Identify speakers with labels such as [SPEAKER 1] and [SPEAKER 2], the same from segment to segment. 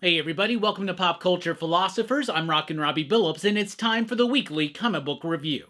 [SPEAKER 1] Hey everybody, welcome to Pop Culture Philosophers. I'm Rockin' Robbie Billups, and it's time for the weekly comic book review.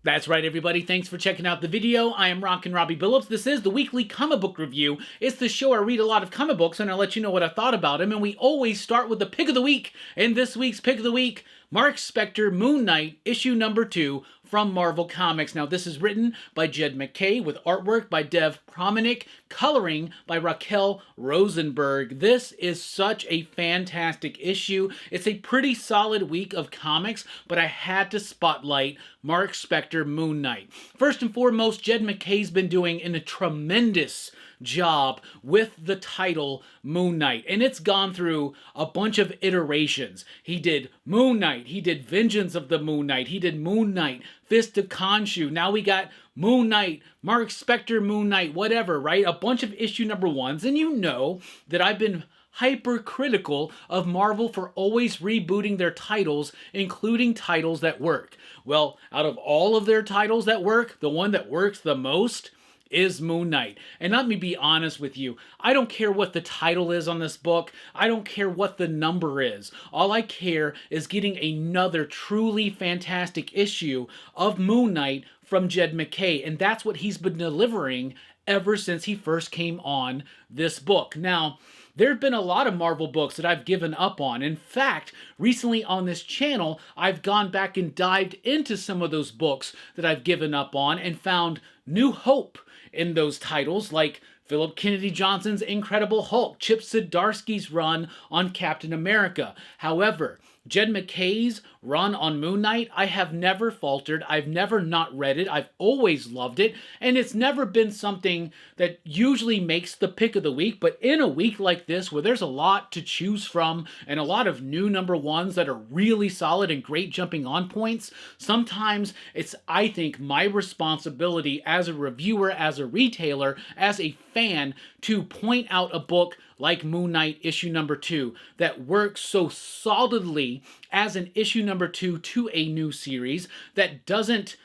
[SPEAKER 1] That's right, everybody. Thanks for checking out the video. I am Rockin' Robbie Billups. This is the weekly comic book review. It's the show I read a lot of comic books and I let you know what I thought about them. And we always start with the pick of the week. And this week's pick of the week, Mark Spector, Moon Knight, issue number 2 from Marvel Comics. Now, this is written by Jed MacKay with artwork by Dev Promenick, coloring by Raquel Rosenberg. This is such a fantastic issue. It's a pretty solid week of comics, but I had to spotlight Mark Spector, Moon Knight. First and foremost, Jed MacKay's been doing a tremendous job with the title Moon Knight, and it's gone through a bunch of iterations. He did Moon Knight, he did Vengeance of the Moon Knight, he did Moon Knight, Fist of Khonshu, now we got Moon Knight, Mark Spector Moon Knight, whatever, right? A bunch of issue number 1s, and you know that I've been hypercritical of Marvel for always rebooting their titles, including titles that work. Well, out of all of their titles that work, the one that works the most is Moon Knight. And let me be honest with you, I don't care what the title is on this book. I don't care what the number is. All I care is getting another truly fantastic issue of Moon Knight from Jed MacKay. And that's what he's been delivering ever since he first came on this book. Now, there have been a lot of Marvel books that I've given up on. In fact, recently on this channel, I've gone back and dived into some of those books that I've given up on and found new hope in those titles, like Philip Kennedy Johnson's Incredible Hulk, Chip Zdarsky's run on Captain America. However, Jed MacKay's run on Moon Knight, I have never faltered. I've never not read it. I've always loved it. And it's never been something that usually makes the pick of the week. But in a week like this, where there's a lot to choose from and a lot of new number 1s that are really solid and great jumping on points, sometimes it's, I think, my responsibility as a reviewer, as a retailer, as a fan, to point out a book like Moon Knight issue number 2 that works so solidly as an issue number 2 to a new series, that doesn't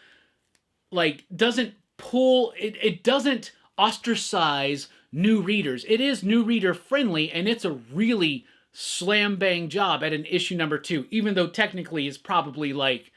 [SPEAKER 1] pull, it doesn't ostracize new readers. It is new reader friendly, and it's a really slam bang job at an issue number 2, even though technically it's probably like,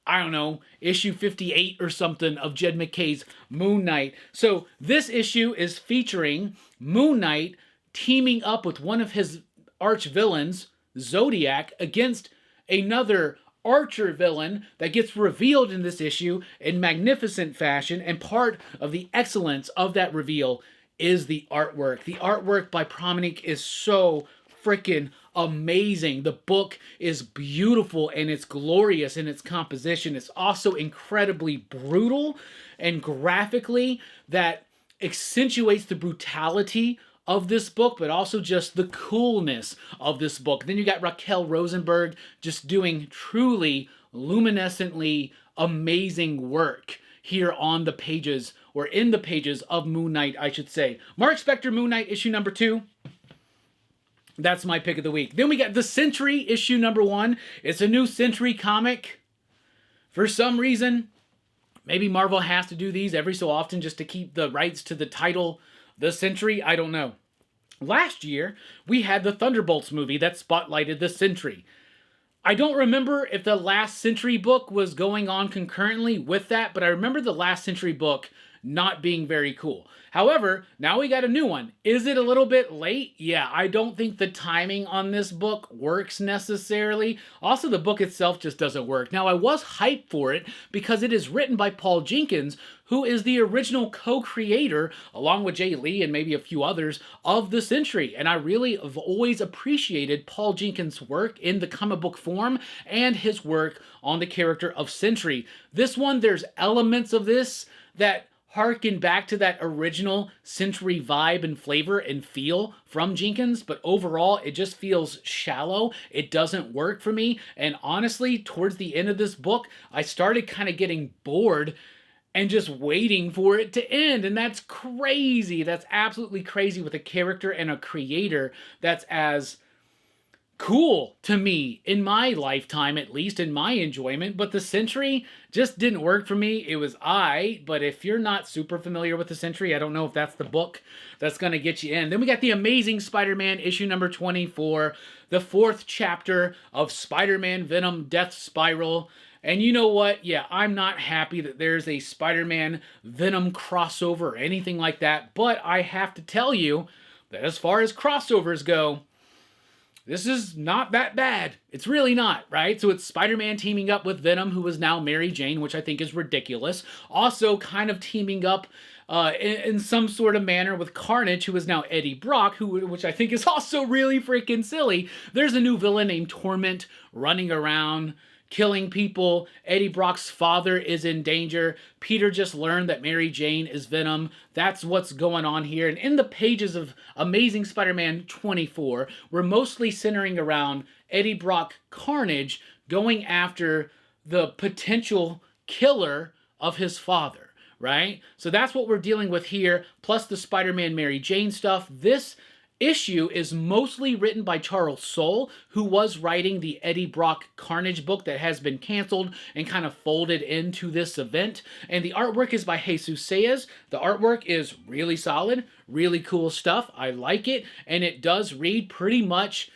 [SPEAKER 1] I don't know, issue 58 or something of Jed MacKay's Moon Knight. So this issue is featuring Moon Knight teaming up with one of his arch villains, Zodiac, against another archer villain that gets revealed in this issue in magnificent fashion. And part of the excellence of that reveal is the artwork. The artwork by Promenick is so freaking amazing. The book is beautiful and it's glorious in its composition. It's also incredibly brutal and graphically that accentuates the brutality of this book, but also just the coolness of this book. Then you got Raquel Rosenberg just doing truly luminescently amazing work here on the pages, or in the pages of Moon Knight, I should say. Mark Spector, Moon Knight, issue number 2. That's my pick of the week. Then we got the Sentry, issue number 1. It's a new Sentry comic. For some reason, maybe Marvel has to do these every so often just to keep the rights to the title The Sentry. I don't know. Last year, we had the Thunderbolts movie that spotlighted the Sentry. I don't remember if the last Sentry book was going on concurrently with that, but I remember the last Sentry book not being very cool. However, now we got a new one. Is it a little bit late? Yeah, I don't think the timing on this book works necessarily. Also, the book itself just doesn't work. Now, I was hyped for it because it is written by Paul Jenkins, who is the original co-creator, along with Jay Lee and maybe a few others, of the Sentry. And I really have always appreciated Paul Jenkins' work in the comic book form and his work on the character of Sentry. This one, there's elements of this that harken back to that original Sentry vibe and flavor and feel from Jenkins, but overall it just feels shallow. It doesn't work for me, and honestly, towards the end of this book, I started kind of getting bored and just waiting for it to end, and that's crazy. That's absolutely crazy with a character and a creator that's as cool to me in my lifetime, at least in my enjoyment, but the Sentry just didn't work for me. It was but if you're not super familiar with the Sentry, I don't know if that's the book that's going to get you in. Then we got the Amazing Spider-Man issue number 24, the 4th chapter of Spider-Man Venom Death Spiral. And you know what? Yeah, I'm not happy that there's a Spider-Man Venom crossover or anything like that, but I have to tell you that as far as crossovers go, this is not that bad. It's really not, right? So it's Spider-Man teaming up with Venom, who is now Mary Jane, which I think is ridiculous. Also kind of teaming up in some sort of manner with Carnage, who is now Eddie Brock, which I think is also really freaking silly. There's a new villain named Torment running around, killing people. Eddie Brock's father is in danger. Peter just learned that Mary Jane is Venom. That's what's going on here. And in the pages of Amazing Spider-Man 24, we're mostly centering around Eddie Brock Carnage going after the potential killer of his father, right? So that's what we're dealing with here, plus the Spider-Man Mary Jane stuff. This issue is mostly written by Charles Soule, who was writing the Eddie Brock Carnage book that has been canceled and kind of folded into this event. And the artwork is by Jesus Saez. The artwork is really solid, really cool stuff. I like it, and it does read pretty much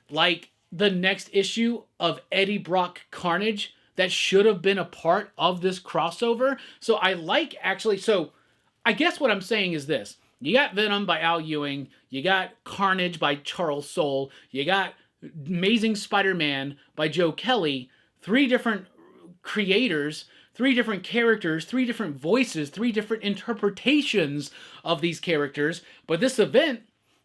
[SPEAKER 1] like the next issue of Eddie Brock Carnage that should have been a part of this crossover. So I like, actually, so I guess what I'm saying is this. You got Venom by Al Ewing, you got Carnage by Charles Soule, you got Amazing Spider-Man by Joe Kelly, 3 different creators, 3 different characters, 3 different voices, 3 different interpretations of these characters, but this event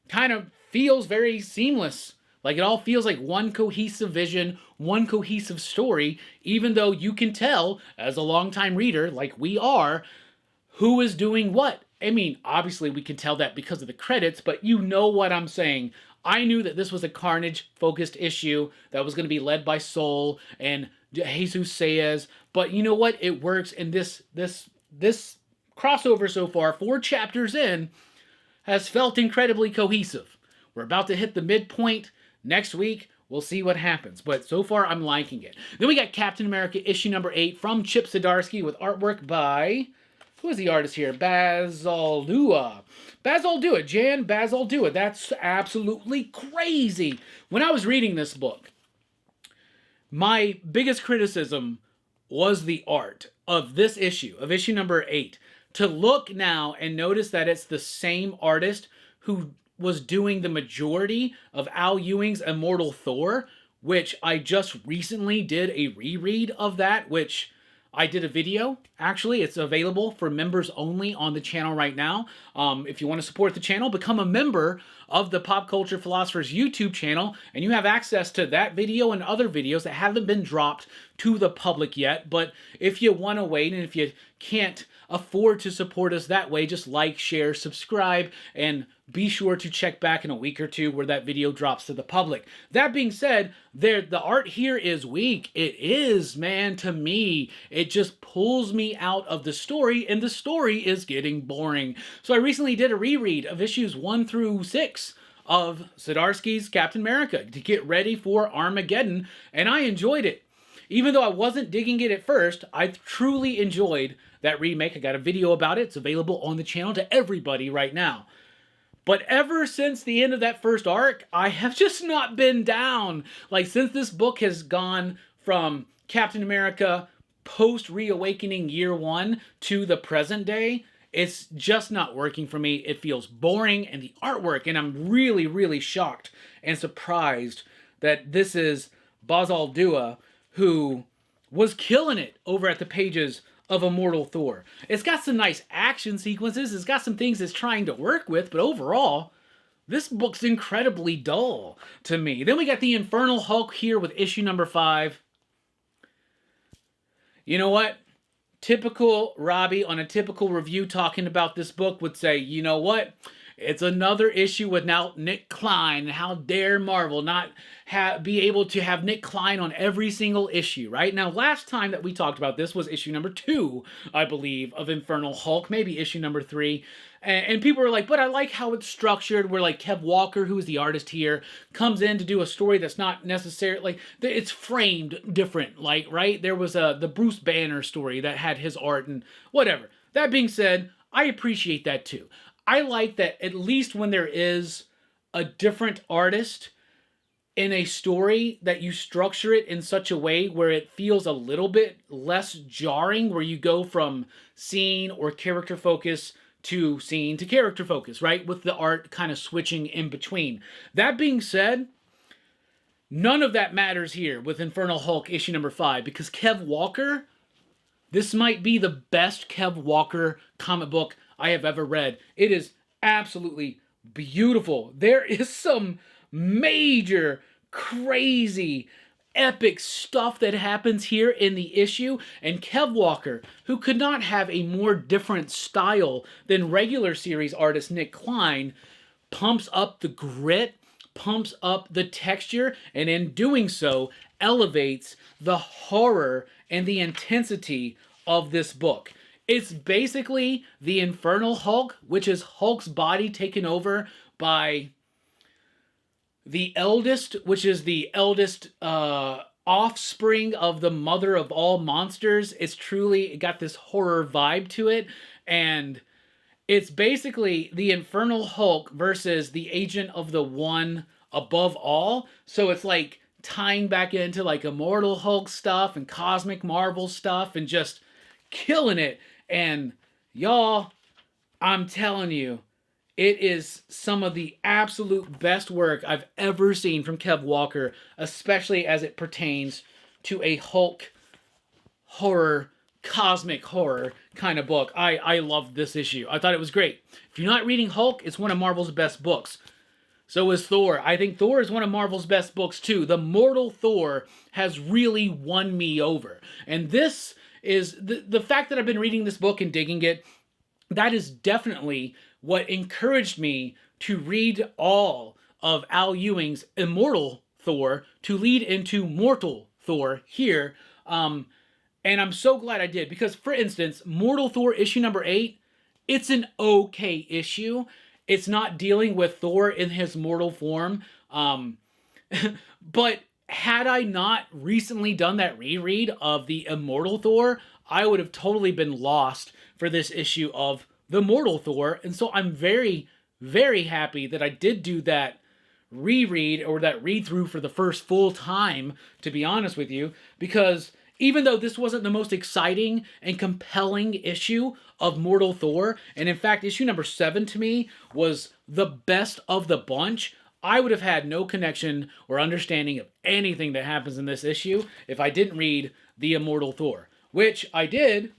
[SPEAKER 1] kind of feels very seamless. Like it all feels like one cohesive vision, one cohesive story, even though you can tell, as a longtime reader, like we are, who is doing what. I mean, obviously we can tell that because of the credits, but you know what I'm saying. I knew that this was a Carnage-focused issue that was going to be led by Soule and Jesus Saez, but you know what? It works, and this crossover so far, 4 chapters in, has felt incredibly cohesive. We're about to hit the midpoint next week. We'll see what happens, but so far I'm liking it. Then we got Captain America issue number 8 from Chip Zdarsky with artwork by... who is the artist here? Bazaldua. Jan Bazaldua. That's absolutely crazy. When I was reading this book, my biggest criticism was the art of this issue, of issue number 8. To look now and notice that it's the same artist who was doing the majority of Al Ewing's Immortal Thor, which I just recently did a reread of that, which... I did a video, actually. It's available for members only on the channel right now. If you want to support the channel, become a member of the Pop Culture Philosophers YouTube channel, and you have access to that video and other videos that haven't been dropped to the public yet. But if you want to wait, and if you can't afford to support us that way, just like, share, subscribe, and be sure to check back in a week or 2 where that video drops to the public. That being said, the art here is weak. It is, man, to me. It just pulls me out of the story, and the story is getting boring. So I recently did a reread of issues 1 through 6 of Zdarsky's Captain America to get ready for Armageddon, and I enjoyed it. Even though I wasn't digging it at first, I truly enjoyed that remake. I got a video about it. It's available on the channel to everybody right now. But ever since the end of that first arc, I have just not been down. Like, since this book has gone from Captain America post-reawakening year 1 to the present day, it's just not working for me. It feels boring, and the artwork, and I'm really, really shocked and surprised that this is Bazaldua, who was killing it over at the pages of Immortal Thor. It's got some nice action sequences, it's got some things it's trying to work with, but overall, this book's incredibly dull to me. Then we got the Infernal Hulk here with issue number 5. You know what? Typical Robbie on a typical review talking about this book would say, you know what? It's another issue without Nick Klein. How dare Marvel not be able to have Nick Klein on every single issue, right? Now, last time that we talked about this was issue number 2, I believe, of Infernal Hulk, maybe issue number 3. And people were like, but I like how it's structured, where like Kev Walker, who is the artist here, comes in to do a story that's not necessarily, like, it's framed different, like, right? There was the Bruce Banner story that had his art and whatever. That being said, I appreciate that too. I like that at least when there is a different artist in a story, that you structure it in such a way where it feels a little bit less jarring, where you go from scene or character focus to scene to character focus, right? With the art kind of switching in between. That being said, none of that matters here with Infernal Hulk issue number 5, because Kev Walker, this might be the best Kev Walker comic book I have ever read. It is absolutely beautiful. There is some major, crazy, epic stuff that happens here in the issue, and Kev Walker, who could not have a more different style than regular series artist Nick Klein, pumps up the grit, pumps up the texture, and in doing so, elevates the horror and the intensity of this book. It's basically the Infernal Hulk, which is Hulk's body taken over by the eldest, which is the eldest offspring of the mother of all monsters. It's truly got this horror vibe to it, and it's basically the Infernal Hulk versus the Agent of the One above all. So it's like tying back into like Immortal Hulk stuff and Cosmic Marvel stuff and just killing it. And y'all, I'm telling you, it is some of the absolute best work I've ever seen from Kev Walker, especially as it pertains to a Hulk horror, cosmic horror kind of book. I loved this issue. I thought it was great. If you're not reading Hulk, it's one of Marvel's best books. So is Thor. I think Thor is one of Marvel's best books too. The Mortal Thor has really won me over. And this is, the fact that I've been reading this book and digging it, that is definitely what encouraged me to read all of Al Ewing's Immortal Thor to lead into Mortal Thor here. And I'm so glad I did, because, for instance, Mortal Thor issue number 8, it's an okay issue. It's not dealing with Thor in his mortal form. But had I not recently done that reread of the Immortal Thor, I would have totally been lost for this issue of the Mortal Thor. And so I'm very, very happy that I did do that reread, or that read through for the first full time, to be honest with you, because even though this wasn't the most exciting and compelling issue of Mortal Thor, and in fact issue number 7 to me was the best of the bunch, I would have had no connection or understanding of anything that happens in this issue if I didn't read the Immortal Thor, which I did.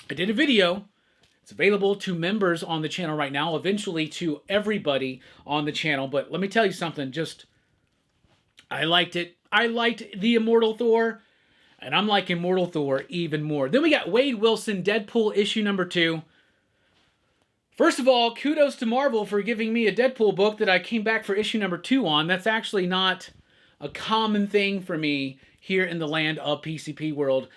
[SPEAKER 1] I did a video. It's available to members on the channel right now, eventually to everybody on the channel. But let me tell you something, I liked it. I liked the Immortal Thor, and I'm liking Immortal Thor even more. Then we got Wade Wilson, Deadpool issue number 2. First of all, kudos to Marvel for giving me a Deadpool book that I came back for issue number 2 on. That's actually not a common thing for me here in the land of PCP world.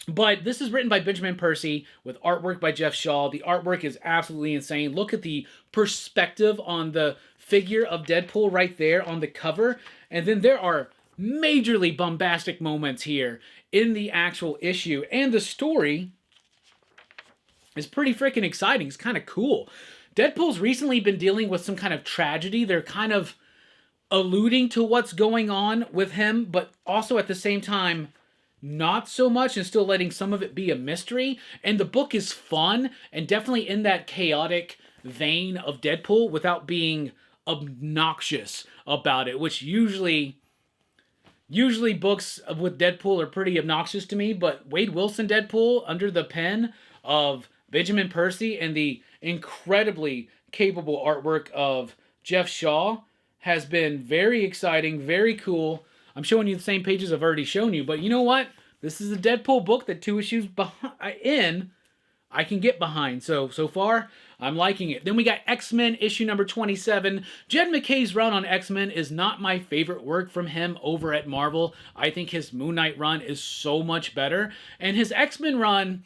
[SPEAKER 1] But this is written by Benjamin Percy with artwork by Jeff Shaw. The artwork is absolutely insane. Look at the perspective on the figure of Deadpool right there on the cover. And then there are majorly bombastic moments here in the actual issue. And the story is pretty freaking exciting. It's kind of cool. Deadpool's recently been dealing with some kind of tragedy. They're kind of alluding to what's going on with him, but also at the same time, not so much, and still letting some of it be a mystery. And the book is fun and definitely in that chaotic vein of Deadpool without being obnoxious about it, which usually books with Deadpool are pretty obnoxious to me. But Wade Wilson Deadpool, under the pen of Benjamin Percy and the incredibly capable artwork of Jeff Shaw, has been very exciting, very cool. I'm showing you the same pages I've already shown you, but you know what? This is a Deadpool book that 2 issues in, I can get behind. So far, I'm liking it. Then we got X-Men issue number 27. Jed McKay's run on X-Men is not my favorite work from him over at Marvel. I think his Moon Knight run is so much better. And his X-Men run,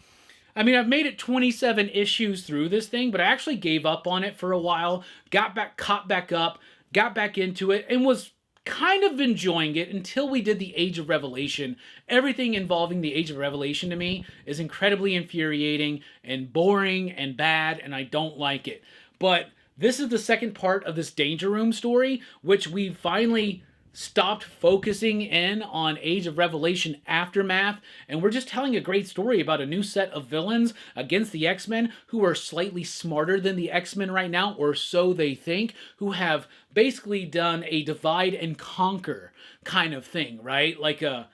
[SPEAKER 1] I mean, I've made it 27 issues through this thing, but I actually gave up on it for a while, caught back up, got back into it, and was kind of enjoying it until we did the Age of Revelation. Everything involving the Age of Revelation to me is incredibly infuriating and boring and bad, and I don't like it. But this is the second part of this Danger Room story, which we finally stopped focusing in on Age of Revelation aftermath, and we're just telling a great story about a new set of villains against the X-Men who are slightly smarter than the X-Men right now, or so they think, who have basically done a divide and conquer kind of thing, right? Like a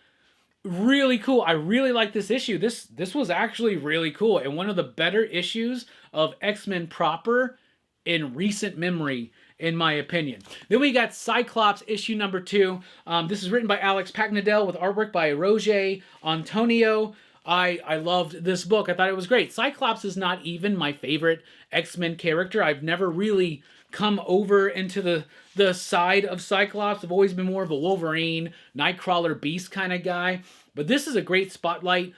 [SPEAKER 1] really cool. I really like this issue. This was actually really cool, and one of the better issues of X-Men proper in recent memory, in my opinion. Then we got Cyclops issue number 2. This is written by Alex Pagnadel with artwork by Roger Antonio. I loved this book. I thought it was great. Cyclops is not even my favorite X-Men character. I've never really come over into the side of Cyclops. I've always been more of a Wolverine, Nightcrawler, Beast kind of guy. But this is a great spotlight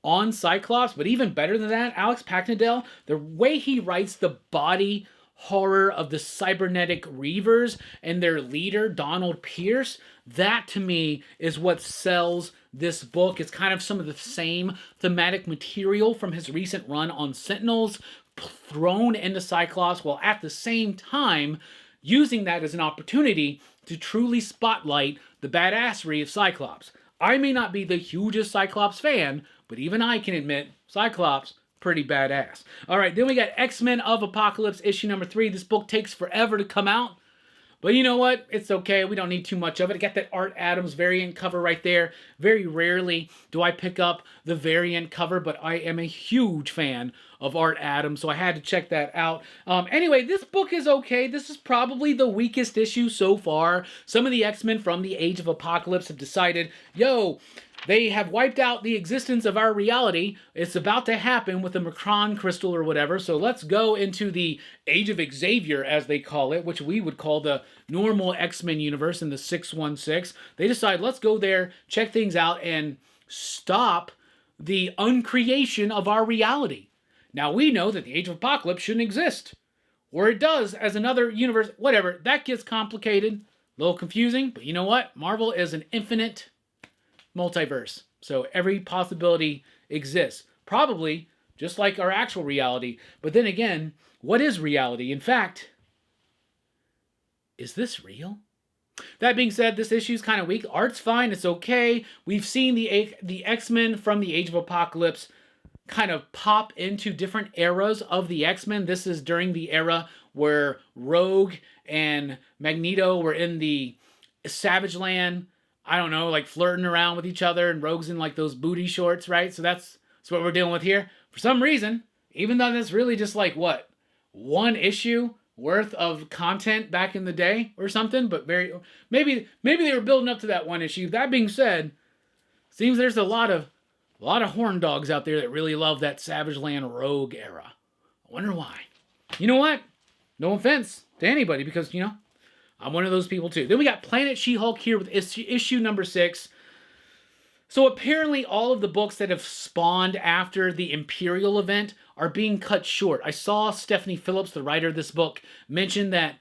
[SPEAKER 1] on Cyclops. But even better than that, Alex Pagnadel, the way he writes the body horror of the cybernetic Reavers and their leader, Donald Pierce, that to me is what sells this book. It's kind of some of the same thematic material from his recent run on Sentinels thrown into Cyclops, while at the same time using that as an opportunity to truly spotlight the badassery of Cyclops. I may not be the hugest Cyclops fan, but even I can admit Cyclops pretty badass. All right, then we got X-Men of Apocalypse issue number 3. This book takes forever to come out, but you know what? It's okay. We don't need too much of it. I got that Art Adams variant cover right there. Very rarely do I pick up the variant cover, but I am a huge fan of Art Adams, so I had to check that out. Anyway, this book is okay. This is probably the weakest issue so far. Some of the X-Men from the Age of Apocalypse have decided, yo, they have wiped out the existence of our reality. It's about to happen with the Macron crystal or whatever. So let's go into the Age of Xavier, as they call it, which we would call the normal X-Men universe in the 616. They decide, let's go there, check things out, and stop the uncreation of our reality. Now, we know that the Age of Apocalypse shouldn't exist. Or it does as another universe. Whatever. That gets complicated. A little confusing. But you know what? Marvel is an infinite multiverse. So every possibility exists. Probably just like our actual reality. But then again, what is reality? In fact, is this real? That being said, this issue is kind of weak. Art's fine. It's okay. We've seen the X-Men from the Age of Apocalypse kind of pop into different eras of the X-Men. This is during the era where Rogue and Magneto were in the Savage Land, I don't know, like flirting around with each other, and Rogue's in like those booty shorts, right? So that's what we're dealing with here. For some reason, even though that's really just like, what, one issue worth of content back in the day or something, but maybe they were building up to that one issue. That being said, seems there's a lot of horn dogs out there that really love that Savage Land Rogue era. I wonder why. You know what? No offense to anybody, because, you know, I'm one of those people too. Then we got Planet She-Hulk here with issue number 6. So apparently all of the books that have spawned after the Imperial event are being cut short. I saw Stephanie Phillips, the writer of this book, mention that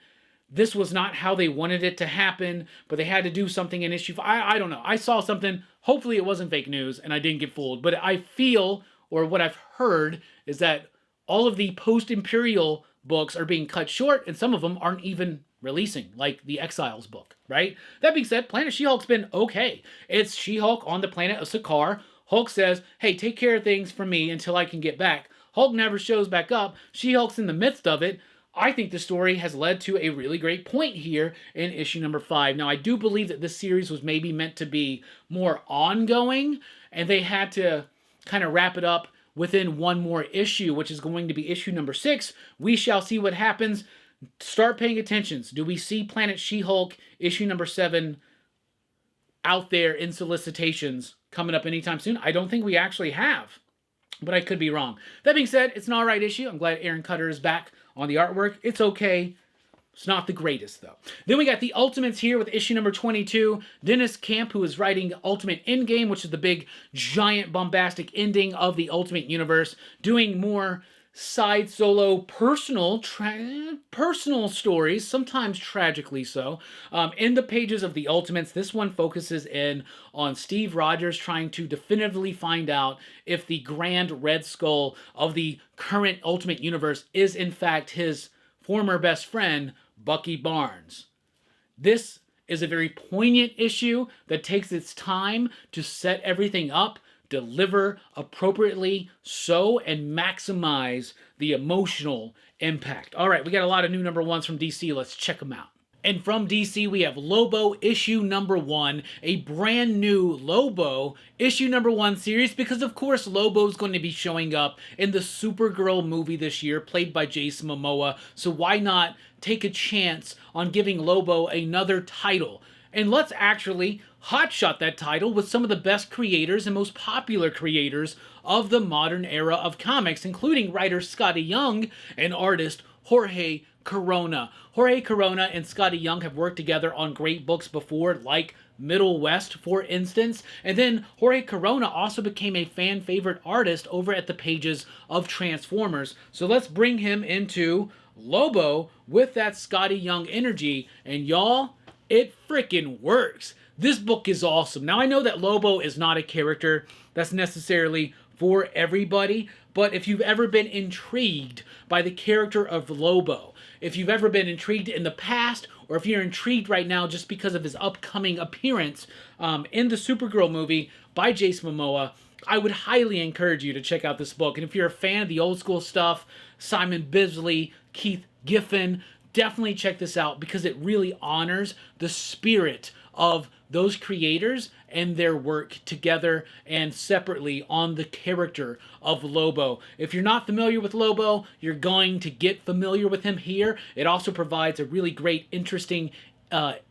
[SPEAKER 1] this was not how they wanted it to happen, but they had to do something in issue 5. I don't know. I saw something. Hopefully it wasn't fake news and I didn't get fooled. But I feel, or what I've heard, is that all of the post-Imperial books are being cut short, and some of them aren't even releasing, like the Exiles book, right? That being said, Planet She-Hulk's been okay. It's She-Hulk on the planet of Sakaar. Hulk says, hey, take care of things for me until I can get back. Hulk never shows back up. She-Hulk's in the midst of it. I think the story has led to a really great point here in issue number 5. Now, I do believe that this series was maybe meant to be more ongoing, and they had to kind of wrap it up within one more issue, which is going to be issue number 6. We shall see what happens. Start paying attention. Do we see Planet She-Hulk issue number 7 out there in solicitations coming up anytime soon? I don't think we actually have. but I could be wrong. That being said, it's an alright issue. I'm glad Aaron Cutter is back on the artwork. It's okay. It's not the greatest, though. Then we got the Ultimates here with issue number 22. Dennis Camp, who is writing Ultimate Endgame, which is the big, giant, bombastic ending of the Ultimate Universe, doing more side solo personal stories, sometimes tragically so. In the pages of the Ultimates, this one focuses in on Steve Rogers trying to definitively find out if the Grand Red Skull of the current Ultimate Universe is in fact his former best friend, Bucky Barnes. This is a very poignant issue that takes its time to set everything up, deliver appropriately, and maximize the emotional impact. All right, we got a lot of new number ones from DC. Let's check them out. And from DC, we have Lobo issue number 1, a brand new Lobo issue number 1 series, because of course Lobo's going to be showing up in the Supergirl movie this year, played by Jason Momoa, so why not take a chance on giving Lobo another title? And let's actually hotshot that title with some of the best creators and most popular creators of the modern era of comics, including writer Scotty Young and artist Jorge Corona. Jorge Corona and Scotty Young have worked together on great books before, like Middle West, for instance. And then Jorge Corona also became a fan favorite artist over at the pages of Transformers. So let's bring him into Lobo with that Scotty Young energy. And y'all, it freaking works. This book is awesome. Now, I know that Lobo is not a character that's necessarily for everybody, but if you've ever been intrigued by the character of Lobo, if you've ever been intrigued in the past, or if you're intrigued right now just because of his upcoming appearance in the Supergirl movie by Jason Momoa, I would highly encourage you to check out this book. And if you're a fan of the old school stuff, Simon Bisley, Keith Giffen, definitely check this out because it really honors the spirit of those creators and their work together and separately on the character of Lobo. If you're not familiar with Lobo, you're going to get familiar with him here. It also provides a really great, interesting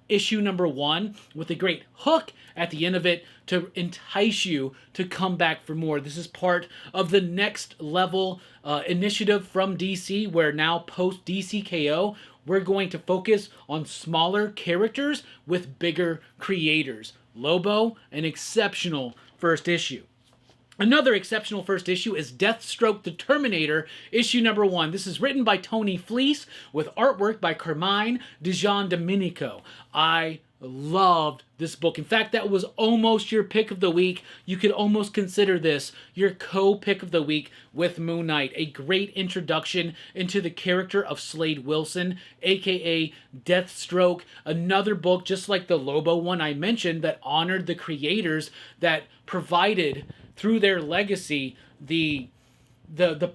[SPEAKER 1] issue number 1 with a great hook at the end of it to entice you to come back for more. This is part of the next level initiative from DC, where now post DCKO, we're going to focus on smaller characters with bigger creators. Lobo, an exceptional first issue. Another exceptional first issue is Deathstroke the Terminator, issue number 1. This is written by Tony Fleece with artwork by Carmine Digiandomenico. I loved this book. In fact, that was almost your pick of the week. You could almost consider this your co-pick of the week with Moon Knight. A great introduction into the character of Slade Wilson, aka Deathstroke. Another book, just like the Lobo one I mentioned, that honored the creators that provided, through their legacy, the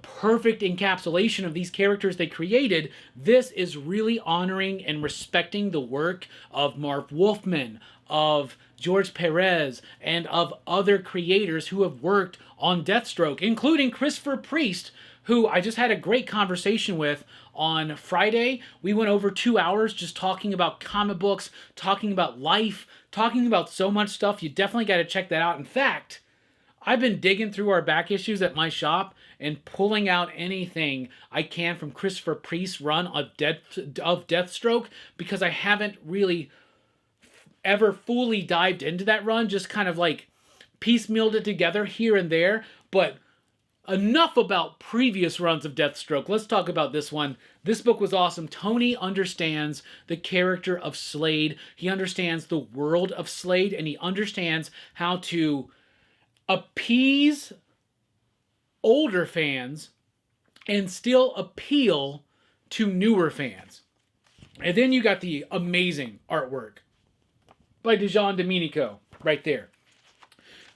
[SPEAKER 1] perfect encapsulation of these characters they created. This is really honoring and respecting the work of Marv Wolfman, of George Perez, and of other creators who have worked on Deathstroke, including Christopher Priest, who I just had a great conversation with on Friday. We went over 2 hours just talking about comic books, talking about life, talking about so much stuff. You definitely got to check that out. In fact, I've been digging through our back issues at my shop and pulling out anything I can from Christopher Priest's run of Deathstroke, because I haven't really ever fully dived into that run, just kind of like piecemealed it together here and there. But enough about previous runs of Deathstroke. Let's talk about this one. This book was awesome. Tony understands the character of Slade. He understands the world of Slade, and he understands how to appease older fans and still appeal to newer fans. And then you got the amazing artwork by Digiandomenico right there.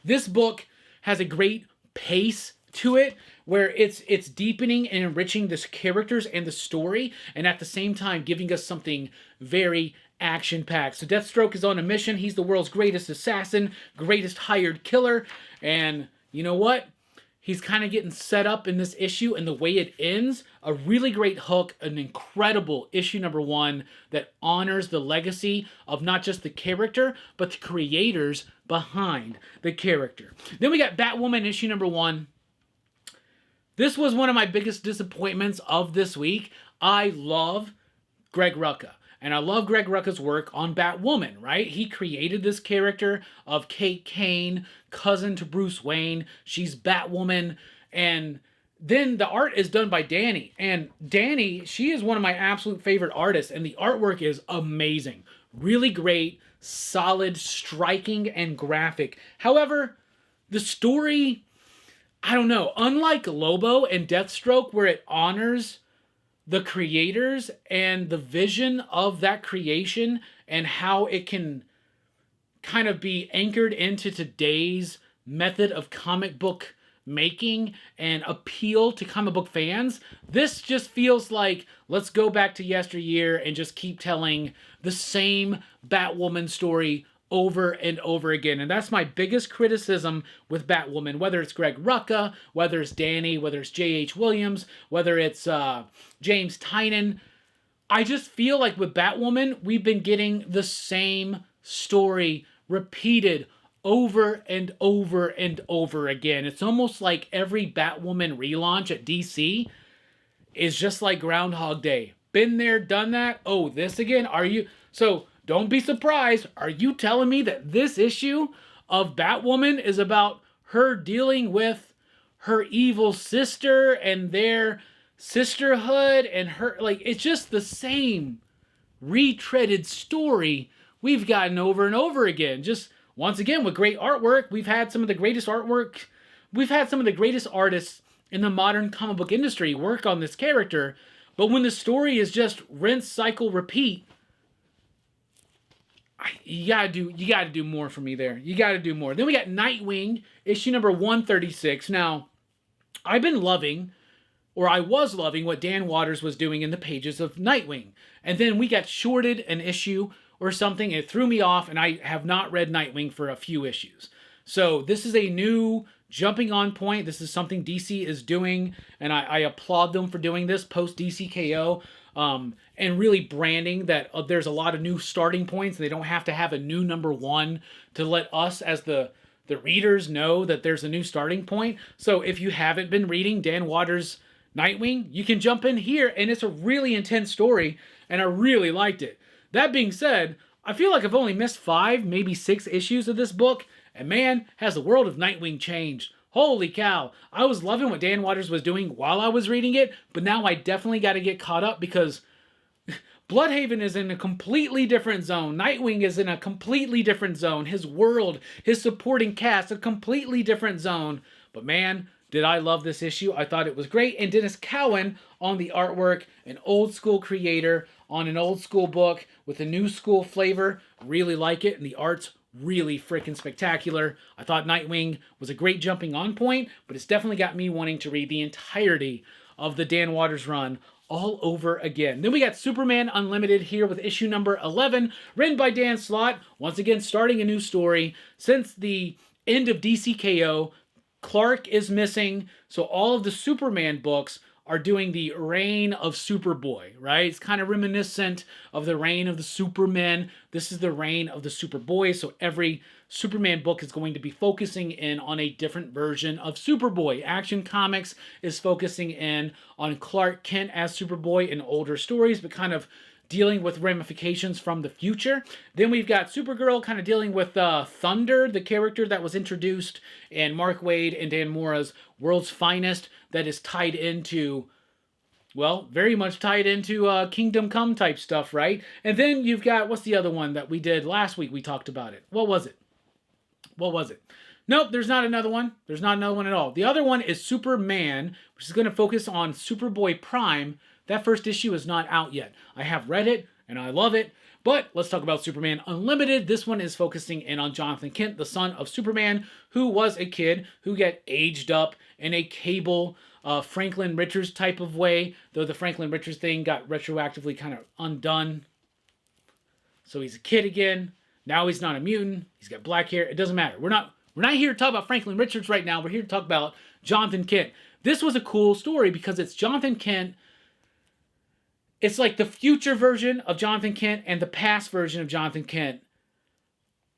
[SPEAKER 1] This book has a great pace to it, where it's deepening and enriching the characters and the story, and at the same time giving us something very action-packed. So Deathstroke is on a mission. He's the world's greatest assassin, greatest hired killer, and you know what? He's kind of getting set up in this issue, and the way it ends, a really great hook, an incredible issue number 1 that honors the legacy of not just the character, but the creators behind the character. Then we got Batwoman issue number 1. This was one of my biggest disappointments of this week. I love Greg Rucka. And I love Greg Rucka's work on Batwoman, right? He created this character of Kate Kane, cousin to Bruce Wayne. She's Batwoman. And then the art is done by Danny. And Danny, she is one of my absolute favorite artists. And the artwork is amazing. Really great, solid, striking, and graphic. However, the story, I don't know. Unlike Lobo and Deathstroke, where it honors the creators and the vision of that creation and how it can kind of be anchored into today's method of comic book making and appeal to comic book fans, this just feels like let's go back to yesteryear and just keep telling the same Batwoman story over and over again. And that's my biggest criticism with Batwoman, whether it's Greg Rucka, whether it's Danny, whether it's J.H. Williams, whether it's James Tynion. I just feel like with Batwoman, we've been getting the same story repeated over and over and over again. It's almost like every Batwoman relaunch at DC is just like Groundhog Day. Been there, done that. Oh, this again? Are you... So... Don't be surprised. Are you telling me that this issue of Batwoman is about her dealing with her evil sister and their sisterhood and her, like, it's just the same retreaded story we've gotten over and over again. Just once again with great artwork. We've had some of the greatest artwork. We've had some of the greatest artists in the modern comic book industry work on this character. But when the story is just rinse, cycle, repeat, you gotta do more for me there. You gotta do more. Then we got Nightwing, issue number 136. Now, I've been loving, or I was loving, what Dan Watters was doing in the pages of Nightwing. And then we got shorted an issue or something. It threw me off, and I have not read Nightwing for a few issues. So this is a new jumping on point. This is something DC is doing, and I applaud them for doing this post DCKO. And really branding that there's a lot of new starting points. And they don't have to have a new number one to let us as the readers know that there's a new starting point. So if you haven't been reading Dan Watters' Nightwing, you can jump in here, and it's a really intense story, and I really liked it. That being said, I feel like I've only missed 5, maybe 6 issues of this book, and man, has the world of Nightwing changed. Holy cow. I was loving what Dan Watters was doing while I was reading it, but now I definitely got to get caught up because Bloodhaven is in a completely different zone. Nightwing is in a completely different zone. His world, his supporting cast, a completely different zone. But man, did I love this issue. I thought it was great. And Dennis Cowan on the artwork, an old school creator on an old school book with a new school flavor. Really like it. And the art's really freaking spectacular. I thought Nightwing was a great jumping on point, but it's definitely got me wanting to read the entirety of the Dan Watters run all over again. Then we got Superman Unlimited here with issue number 11, written by Dan Slott. Once again, starting a new story. Since the end of DCKO, Clark is missing, so all of the Superman books are doing the reign of Superboy, right? It's kind of reminiscent of the reign of the Supermen. This is the reign of the Superboy, so every Superman book is going to be focusing in on a different version of Superboy. Action Comics is focusing in on Clark Kent as Superboy in older stories, but kind of dealing with ramifications from the future. Then we've got Supergirl kind of dealing with Thunder, the character that was introduced in Mark Waid and Dan Mora's World's Finest, that is tied into, well, very much tied into Kingdom Come type stuff, right? And then you've got, what's the other one that we did last week? We talked about it. What was it? Nope, there's not another one. There's not another one at all. The other one is Superman, which is going to focus on Superboy Prime. That first issue is not out yet. I have read it, and I love it. But let's talk about Superman Unlimited. This one is focusing in on Jonathan Kent, the son of Superman, who was a kid who got aged up in a Cable Franklin Richards type of way, though the Franklin Richards thing got retroactively kind of undone. So he's a kid again. Now he's not a mutant. He's got black hair. It doesn't matter. We're not here to talk about Franklin Richards right now. We're here to talk about Jonathan Kent. This was a cool story because it's Jonathan Kent. It's like the future version of Jonathan Kent and the past version of Jonathan Kent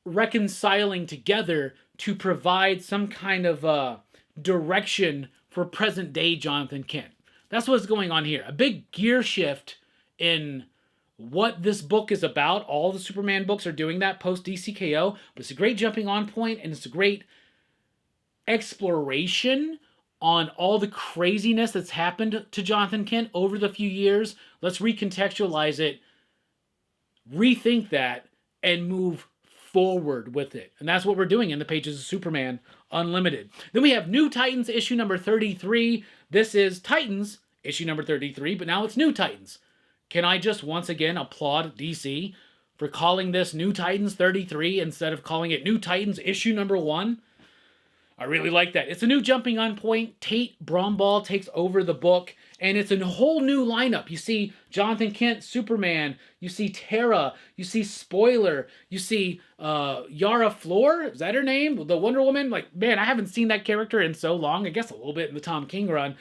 [SPEAKER 1] reconciling together to provide some kind of direction for present day Jonathan Kent. That's what's going on here. A big gear shift in what this book is about. All the Superman books are doing that post DCKO, but it's a great jumping on point, and it's a great exploration on all the craziness that's happened to Jonathan Kent over the few years. Let's recontextualize it, rethink that, and move forward with it. And that's what we're doing in the pages of Superman Unlimited. Then we have New Titans issue number 33. This is Titans issue number 33, but now it's New Titans. Can I just once again applaud DC for calling this New Titans 33 instead of calling it New Titans issue number 1? I really like that. It's a new jumping on point. Tate Bromball takes over the book, and it's a whole new lineup. You see Jonathan Kent, Superman. You see Terra. You see Spoiler. You see Yara Flor. Is that her name? The Wonder Woman? Like, man, I haven't seen that character in so long. I guess a little bit in the Tom King run.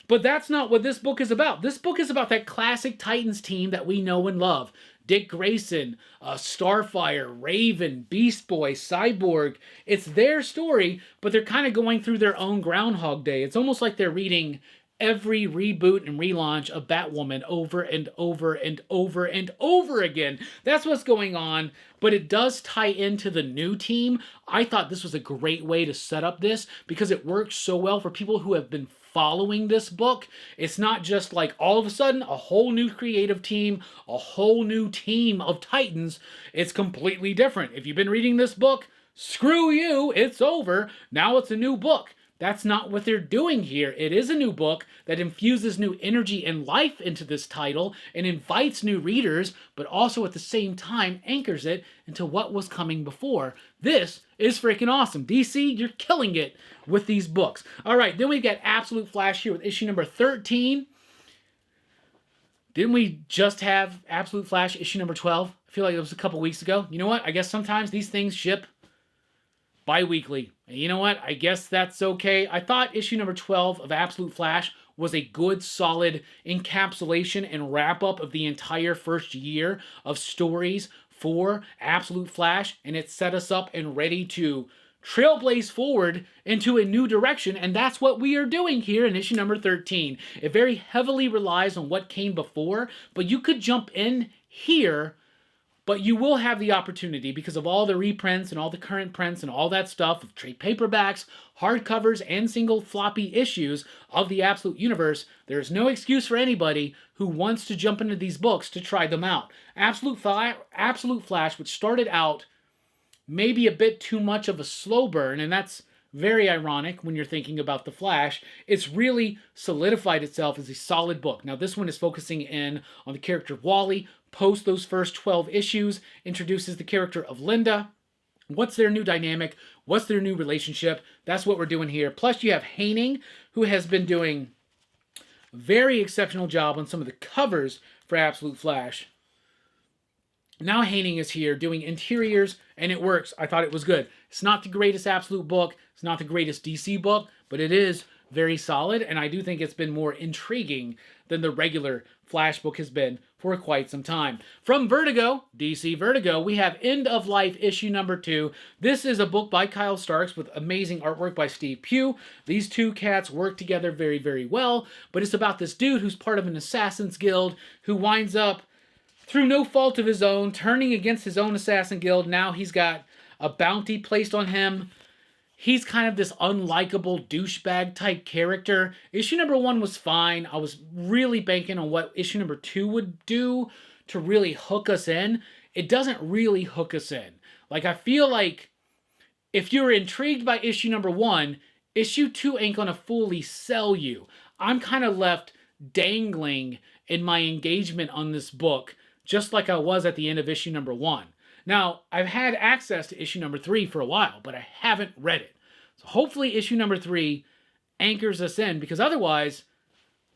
[SPEAKER 1] But that's not what this book is about. This book is about that classic Titans team that we know and love. Dick Grayson, Starfire, Raven, Beast Boy, Cyborg. It's their story, but they're kind of going through their own Groundhog Day. It's almost like they're reading every reboot and relaunch of Batwoman over and over and over and over again. That's what's going on, but it does tie into the new team. I thought this was a great way to set up this because it works so well for people who have been following this book. It's not just like all of a sudden a whole new creative team, a whole new team of Titans. It's completely different. If you've been reading this book, screw you, it's over. Now it's a new book. That's not what they're doing here. It is a new book that infuses new energy and life into this title and invites new readers, but also at the same time anchors it into what was coming before. This is freaking awesome. DC, you're killing it with these books. All right, then we've got Absolute Flash here with issue number 13. Didn't we just have Absolute Flash issue number 12? I feel like it was a couple weeks ago. You know what? I guess sometimes these things ship bi-weekly. And you know what? I guess that's okay. I thought issue number 12 of Absolute Flash was a good, solid encapsulation and wrap-up of the entire first year of stories for Absolute Flash, and it set us up and ready to trailblaze forward into a new direction, and that's what we are doing here in issue number 13. It very heavily relies on what came before, but you could jump in here. But you will have the opportunity because of all the reprints and all the current prints and all that stuff of trade paperbacks, hardcovers, and single floppy issues of the Absolute Universe. There is no excuse for anybody who wants to jump into these books to try them out. Absolute Flash, which started out maybe a bit too much of a slow burn, and that's very ironic when you're thinking about The Flash, it's really solidified itself as a solid book. Now, this one is focusing in on the character of Wally. Post those first 12 issues, introduces the character of Linda. What's their new dynamic? What's their new relationship? That's what we're doing here. Plus, you have Haining, who has been doing a very exceptional job on some of the covers for Absolute Flash. Now Haining is here doing interiors, and it works. I thought it was good. It's not the greatest Absolute book. It's not the greatest DC book, but it is very solid, and I do think it's been more intriguing than the regular Flash book has been for quite some time. From Vertigo, DC Vertigo, we have End of Life issue number 2. This is a book by Kyle Starks with amazing artwork by Steve Pugh. These two cats work together very, very well, but it's about this dude who's part of an assassin's guild who winds up, through no fault of his own, turning against his own assassin guild. Now he's got a bounty placed on him. He's kind of this unlikable douchebag type character. Issue number 1 was fine. I was really banking on what issue number 2 would do to really hook us in. It doesn't really hook us in. Like, I feel like if you're intrigued by issue number 1, issue 2 ain't gonna fully sell you. I'm kind of left dangling in my engagement on this book, just like I was at the end of issue number 1. Now, I've had access to issue number 3 for a while, but I haven't read it. So hopefully issue number 3 anchors us in, because otherwise,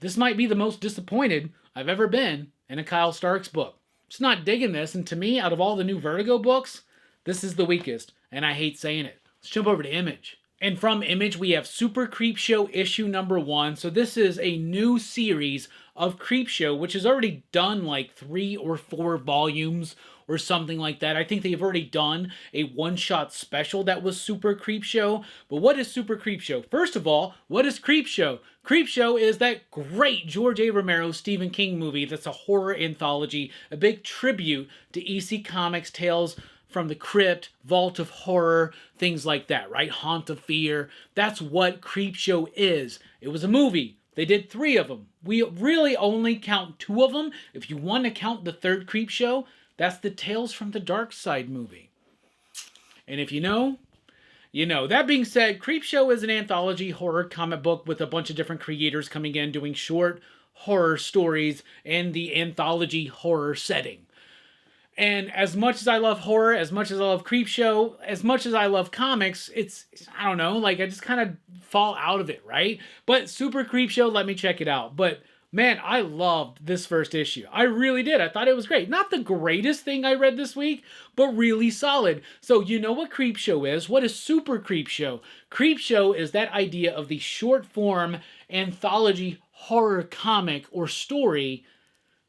[SPEAKER 1] this might be the most disappointed I've ever been in a Kyle Starks book. Just not digging this, and to me, out of all the new Vertigo books, this is the weakest, and I hate saying it. Let's jump over to Image. And from Image, we have Super Creepshow issue number 1. So this is a new series of Creepshow, which has already done like 3 or 4 volumes or something like that. I think they've already done a one-shot special that was Super Creepshow. But what is Super Creepshow? First of all, what is Creepshow? Creepshow is that great George A. Romero Stephen King movie that's a horror anthology, a big tribute to EC Comics Tales from the Crypt, Vault of Horror, things like that, right? Haunt of Fear. That's what Creepshow is. It was a movie. They did 3 of them. We really only count 2 of them. If you want to count the 3rd Creepshow, that's the Tales from the Dark Side movie. And if you know, you know. That being said, Creepshow is an anthology horror comic book with a bunch of different creators coming in doing short horror stories in the anthology horror setting. And as much as I love horror, as much as I love Creepshow, as much as I love comics, it's I don't know, like I just kind of fall out of it, right? But Super Creepshow, let me check it out. But man, I loved this first issue. I really did. I thought it was great. Not the greatest thing I read this week, but really solid. So you know what Creepshow is? What is Super Creepshow? Creepshow is that idea of the short form anthology horror comic or story,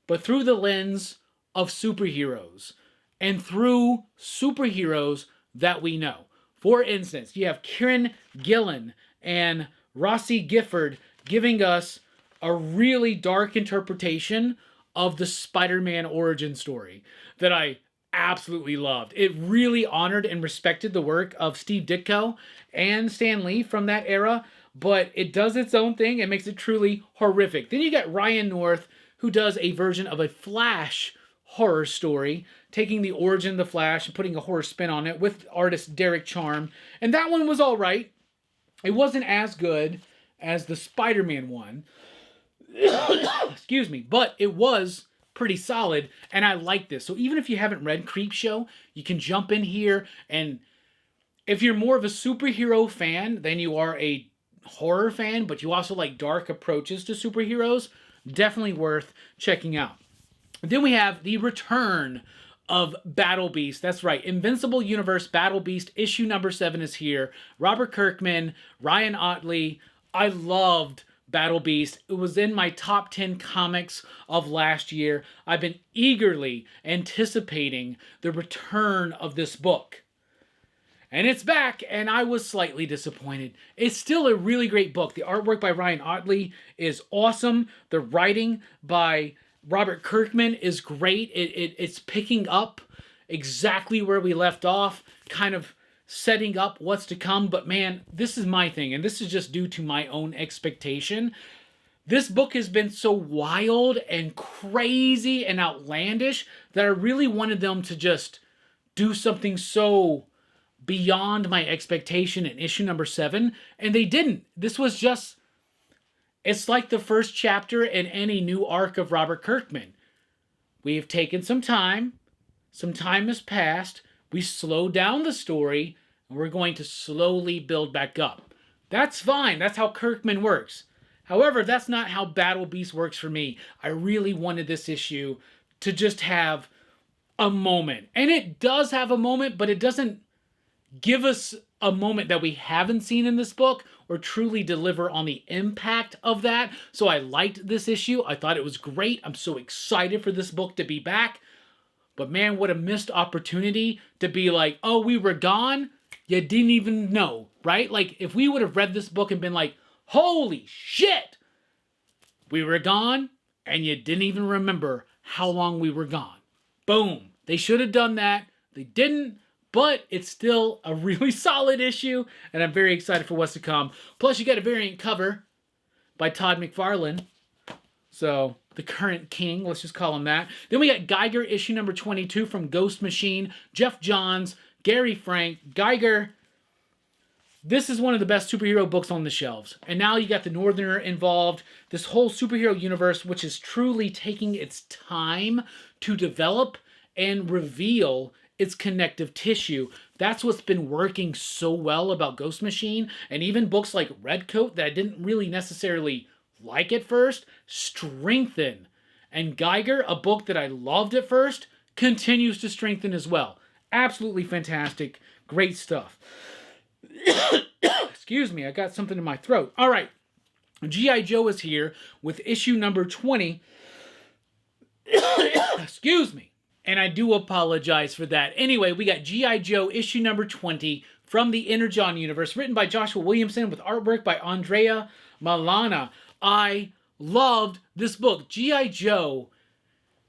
[SPEAKER 1] but through the lens of superheroes and through superheroes that we know. For instance, you have Kieran Gillen and Rossi Gifford giving us a really dark interpretation of the Spider-Man origin story that I absolutely loved. It really honored and respected the work of Steve Ditko and Stan Lee from that era, but it does its own thing and makes it truly horrific. Then you got Ryan North, who does a version of a Flash horror story, taking the origin of the Flash and putting a horror spin on it with artist Derek Charm. And that one was all right. It wasn't as good as the Spider-Man one. Excuse me. But it was pretty solid, and I like this. So even if you haven't read Creepshow, you can jump in here, and if you're more of a superhero fan than you are a horror fan, but you also like dark approaches to superheroes, definitely worth checking out. Then we have the return of Battle Beast. That's right. Invincible Universe Battle Beast issue number 7 is here. Robert Kirkman, Ryan Ottley. I loved Battle Beast. It was in my top 10 comics of last year. I've been eagerly anticipating the return of this book. And it's back, and I was slightly disappointed. It's still a really great book. The artwork by Ryan Ottley is awesome. The writing by Robert Kirkman is great. It's picking up exactly where we left off, kind of setting up what's to come. But man, this is my thing, and this is just due to my own expectation. This book has been so wild and crazy and outlandish that I really wanted them to just do something so beyond my expectation in issue number 7, and they didn't. This was just... It's like the first chapter in any new arc of Robert Kirkman. We've taken some time has passed, we slowed down the story, and we're going to slowly build back up. That's fine, that's how Kirkman works. However, that's not how Battle Beast works for me. I really wanted this issue to just have a moment. And it does have a moment, but it doesn't give us a moment that we haven't seen in this book or truly deliver on the impact of that. So I liked this issue. I thought it was great. I'm so excited for this book to be back. But man, what a missed opportunity to be like, oh, we were gone? You didn't even know, right? Like, if we would have read this book and been like, holy shit, we were gone, and you didn't even remember how long we were gone. Boom. They should have done that. They didn't. But it's still a really solid issue, and I'm very excited for what's to come. Plus, you got a variant cover by Todd McFarlane. So, the current king, let's just call him that. Then we got Geiger issue number 22 from Ghost Machine. Jeff Johns, Gary Frank. Geiger, this is one of the best superhero books on the shelves. And now you got the Northerner involved. This whole superhero universe, which is truly taking its time to develop and reveal its connective tissue. That's what's been working so well about Ghost Machine, and even books like Redcoat that I didn't really necessarily like at first, strengthen. And Geiger, a book that I loved at first, continues to strengthen as well. Absolutely fantastic. Great stuff. Excuse me, I got something in my throat. All right. G.I. Joe is here with issue number 20. Excuse me. And I do apologize for that. Anyway, we got G.I. Joe issue number 20 from the Energon universe, written by Joshua Williamson with artwork by Andrea Malana. I loved this book. G.I. Joe,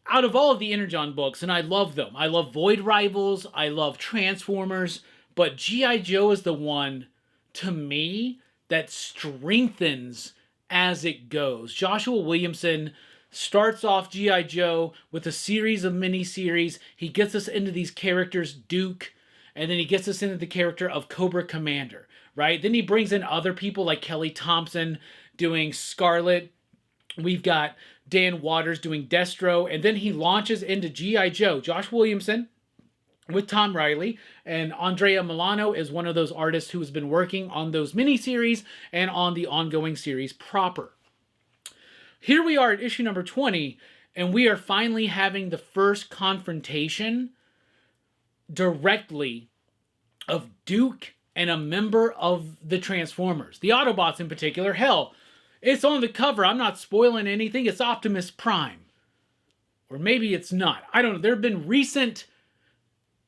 [SPEAKER 1] out of all of the Energon books, and I love them. I love Void Rivals. I love Transformers. But G.I. Joe is the one, to me, that strengthens as it goes. Joshua Williamson starts off G.I. Joe with a series of miniseries. He gets us into these characters, Duke, and then he gets us into the character of Cobra Commander, right? Then he brings in other people like Kelly Thompson doing Scarlet. We've got Dan Waters doing Deathstroke, and then he launches into G.I. Joe. Josh Williamson with Tom Riley, and Andrea Milano is one of those artists who has been working on those miniseries and on the ongoing series proper. Here we are at issue number 20, and we are finally having the first confrontation directly of Duke and a member of the Transformers. The Autobots in particular. Hell, it's on the cover. I'm not spoiling anything. It's Optimus Prime. Or maybe it's not. I don't know. There have been recent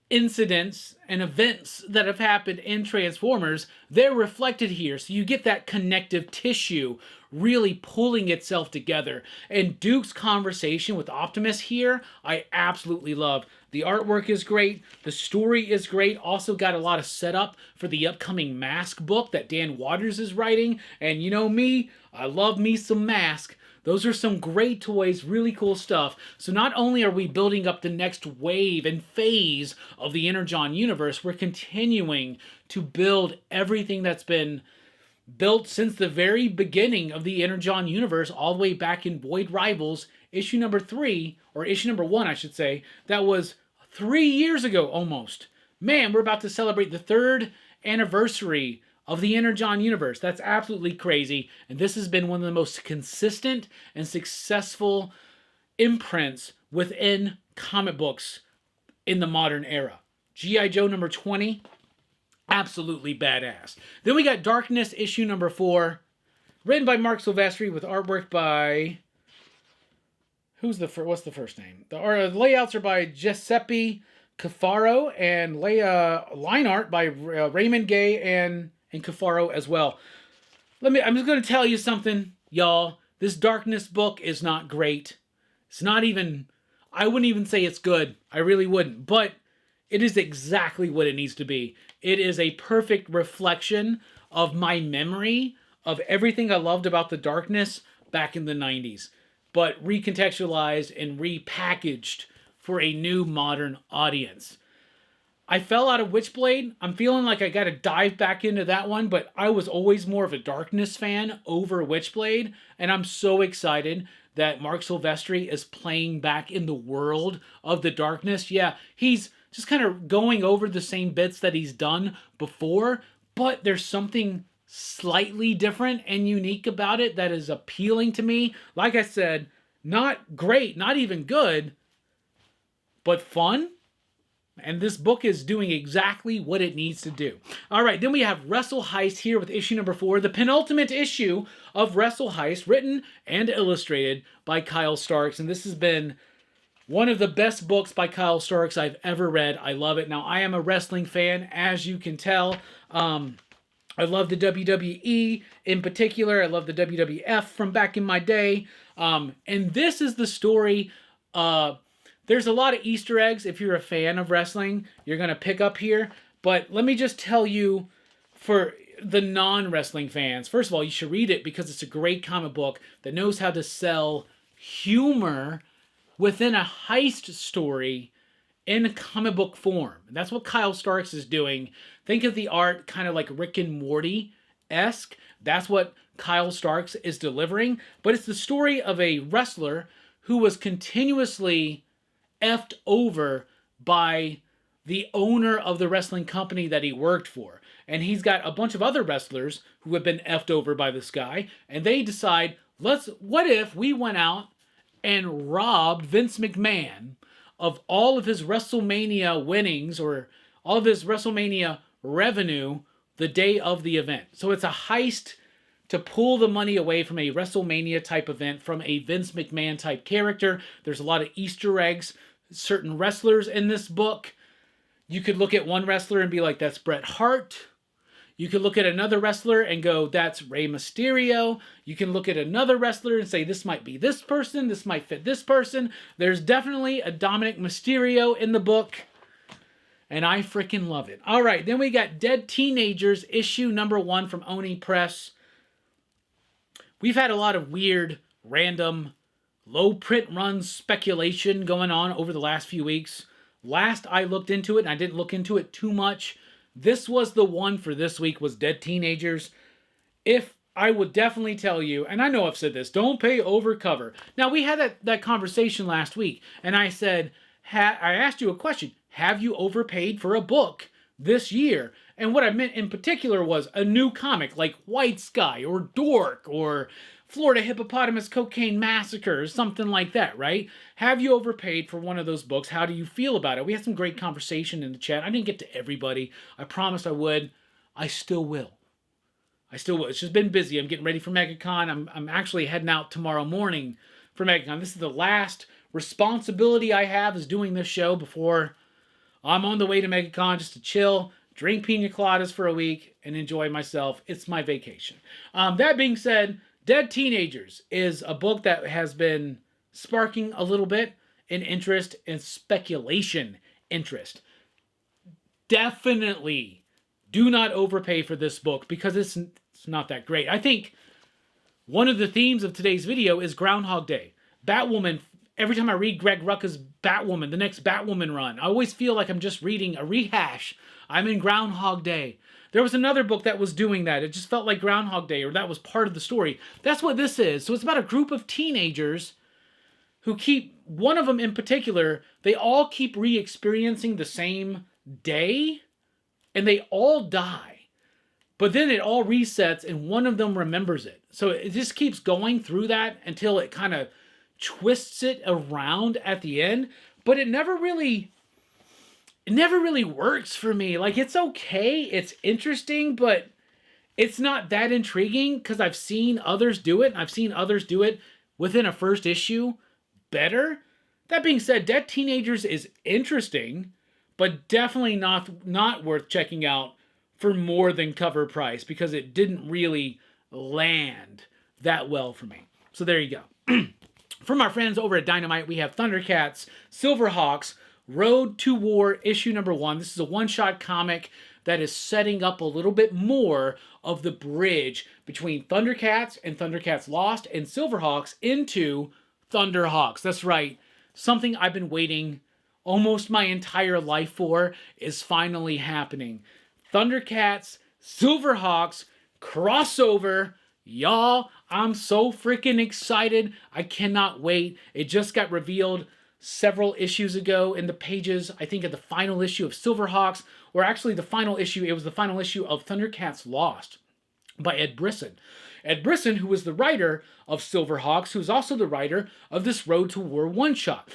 [SPEAKER 1] incidents and events that have happened in Transformers. They're reflected here. So you get that connective tissue really pulling itself together. And Duke's conversation with Optimus here, I absolutely love. The artwork is great. The story is great. Also got a lot of setup for the upcoming Mask book that Dan Waters is writing. And you know me, I love me some Mask. Those are some great toys, really cool stuff. So not only are we building up the next wave and phase of the Energon universe, we're continuing to build everything that's been built since the very beginning of the Energon universe, all the way back in Void Rivals, issue number 3, or issue number 1, I should say. That was 3 years ago almost. Man, we're about to celebrate the 3rd anniversary of the Energon universe. That's absolutely crazy. And this has been one of the most consistent and successful imprints within comic books in the modern era. G.I. Joe number 20, absolutely badass. Then we got Darkness issue number 4, written by Mark Silvestri with artwork by... what's the first name? The layouts are by Giuseppe Cafaro and line art by Raymond Gay and Cafaro as well. I'm just going to tell you something, y'all. This Darkness book is not great. It's not even... I wouldn't even say it's good. I really wouldn't. But it is exactly what it needs to be. It is a perfect reflection of my memory of everything I loved about the Darkness back in the 90s. But recontextualized and repackaged for a new modern audience. I fell out of Witchblade. I'm feeling like I got to dive back into that one, but I was always more of a Darkness fan over Witchblade, and I'm so excited that Mark Silvestri is playing back in the world of the Darkness. Yeah, he's just kind of going over the same bits that he's done before, but there's something slightly different and unique about it that is appealing to me. Like I said, not great, not even good, but fun. And this book is doing exactly what it needs to do. All right, then we have Wrestle Heist here with issue number 4, the penultimate issue of Wrestle Heist, written and illustrated by Kyle Starks. And this has been one of the best books by Kyle Starks I've ever read. I love it. Now, I am a wrestling fan, as you can tell. I love the WWE in particular. I love the WWF from back in my day. And this is the story... there's a lot of Easter eggs if you're a fan of wrestling. You're going to pick up here. But let me just tell you, for the non-wrestling fans, first of all, you should read it because it's a great comic book that knows how to sell humor within a heist story in comic book form. And that's what Kyle Starks is doing. Think of the art kind of like Rick and Morty-esque. That's what Kyle Starks is delivering. But it's the story of a wrestler who was continuously effed over by the owner of the wrestling company that he worked for. And he's got a bunch of other wrestlers who have been effed over by this guy. And they decide, what if we went out and robbed Vince McMahon of all of his WrestleMania winnings or all of his WrestleMania revenue the day of the event. So it's a heist to pull the money away from a WrestleMania type event from a Vince McMahon type character. There's a lot of Easter eggs, certain wrestlers in this book. You could look at one wrestler and be like, that's Bret Hart. You could look at another wrestler and go, that's Rey Mysterio. You can look at another wrestler and say, this might be this person. This might fit this person. There's definitely a Dominic Mysterio in the book. And I freaking love it. All right, then we got Dead Teenagers, issue number 1 from Oni Press. We've had a lot of weird, random, low print run speculation going on over the last few weeks. Last I looked into it, and I didn't look into it too much, this was the one for this week, was Dead Teenagers. If I would definitely tell you, and I know I've said this, don't pay over cover. Now, we had that conversation last week, and I said, I asked you a question. Have you overpaid for a book this year? And what I meant in particular was a new comic like White Sky or Dork or Florida Hippopotamus Cocaine Massacre or something like that, right? Have you overpaid for one of those books? How do you feel about it? We had some great conversation in the chat. I didn't get to everybody. I promised I would. I still will. It's just been busy. I'm getting ready for MegaCon. I'm actually heading out tomorrow morning for MegaCon. This is the last responsibility I have, is doing this show before I'm on the way to MegaCon, just to chill, drink pina coladas for a week, and enjoy myself. It's my vacation. That being said, Dead Teenagers is a book that has been sparking a little bit in interest and speculation interest. Definitely do not overpay for this book because it's not that great. I think one of the themes of today's video is Groundhog Day. Batwoman, every time I read Greg Rucka's Batwoman, the next Batwoman run, I always feel like I'm just reading a rehash. I'm in Groundhog Day. There was another book that was doing that. It just felt like Groundhog Day, or that was part of the story. That's what this is. So it's about a group of teenagers who one of them in particular, they all keep re-experiencing the same day, and they all die. But then it all resets, and one of them remembers it. So it just keeps going through that until it kind of twists it around at the end. But it never really works for me. Like, it's okay, it's interesting, but it's not that intriguing because I've seen others do it, and I've seen others do it within a first issue better. That being said, Dead Teenagers is interesting, but definitely not worth checking out for more than cover price because it didn't really land that well for me. So there you go. From our friends over at Dynamite, we have Thundercats, Silverhawks, Road to War, issue number 1. This is a one-shot comic that is setting up a little bit more of the bridge between Thundercats and Thundercats Lost and Silverhawks into Thunderhawks. That's right. Something I've been waiting almost my entire life for is finally happening. Thundercats, Silverhawks, crossover. Y'all, I'm so freaking excited. I cannot wait. It just got revealed several issues ago in the pages, I think, at the final issue of Silverhawks, or actually the final issue, it was the final issue of Thundercats Lost by Ed Brisson. Ed Brisson, who was the writer of Silverhawks, who's also the writer of this Road to War one-shot.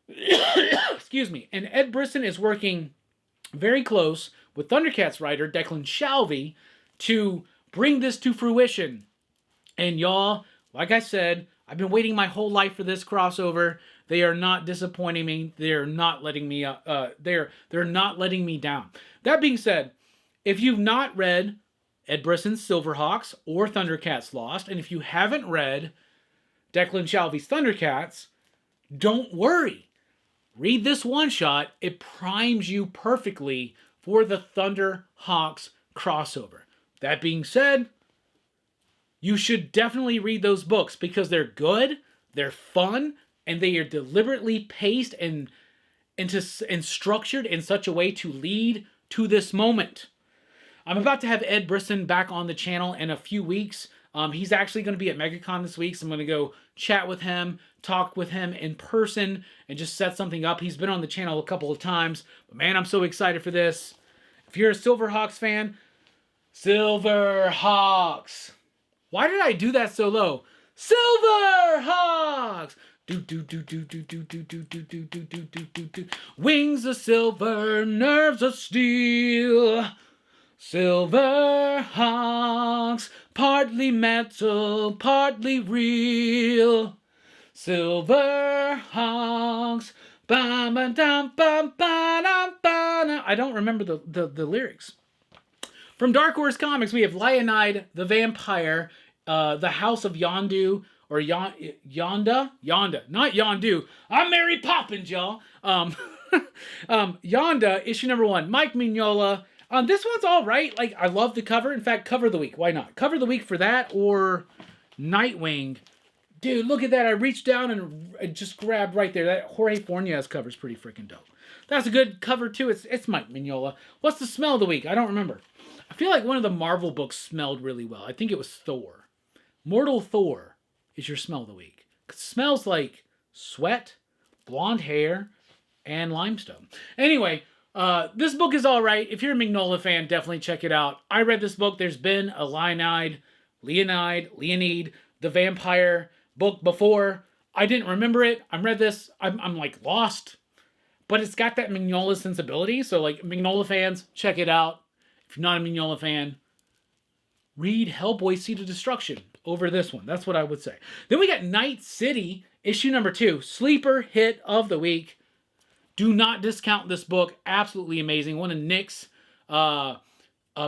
[SPEAKER 1] Excuse me. And Ed Brisson is working very close with Thundercats writer Declan Shalvey to bring this to fruition. And y'all, like I said, I've been waiting my whole life for this crossover. They are not disappointing me. They're not letting me they're not letting me down. That being said, if you've not read Ed Brisson's Silverhawks or Thundercats Lost, and if you haven't read Declan Shalvey's Thundercats, don't worry. Read this one shot. It primes you perfectly for the Thunderhawks crossover. That being said, you should definitely read those books because they're good, they're fun, and they are deliberately paced and structured in such a way to lead to this moment. I'm about to have Ed Brisson back on the channel in a few weeks. He's actually going to be at MegaCon this week, so I'm going to go chat with him, talk with him in person, and just set something up. He's been on the channel a couple of times, but man, I'm so excited for this. If you're a Silverhawks fan, Silverhawks. Why did I do that so low? Silverhawks. Do do do do do do do do do do do do do do do. Wings of silver, nerves of steel. Silverhawks, partly metal, partly real. Silverhawks, I don't remember the lyrics. From Dark Horse Comics, we have Leonide the Vampire, the House of Yondu, or Yonda, not Yondu. I'm Mary Poppins, y'all. Yonda, issue number 1. Mike Mignola. This one's all right. Like, I love the cover. In fact, cover of the week. Why not? Cover of the week for that, or Nightwing. Dude, look at that. I reached down and just grabbed right there. That Jorge Fornes cover is pretty freaking dope. That's a good cover, too. It's Mike Mignola. What's the smell of the week? I don't remember. I feel like one of the Marvel books smelled really well. I think it was Thor. Mortal Thor is your smell of the week. It smells like sweat, blonde hair, and limestone. Anyway, this book is all right. If you're a Mignola fan, definitely check it out. I read this book. There's been a Leonide, the Vampire book before. I didn't remember it. I read this. I'm like lost. But it's got that Mignola sensibility. So like Mignola fans, check it out. If you're not a Mignola fan, read Hellboy Seed of Destruction over this one. That's what I would say. Then we got Night City, issue number 2. Sleeper hit of the week. Do not discount this book. Absolutely amazing. One of Nick's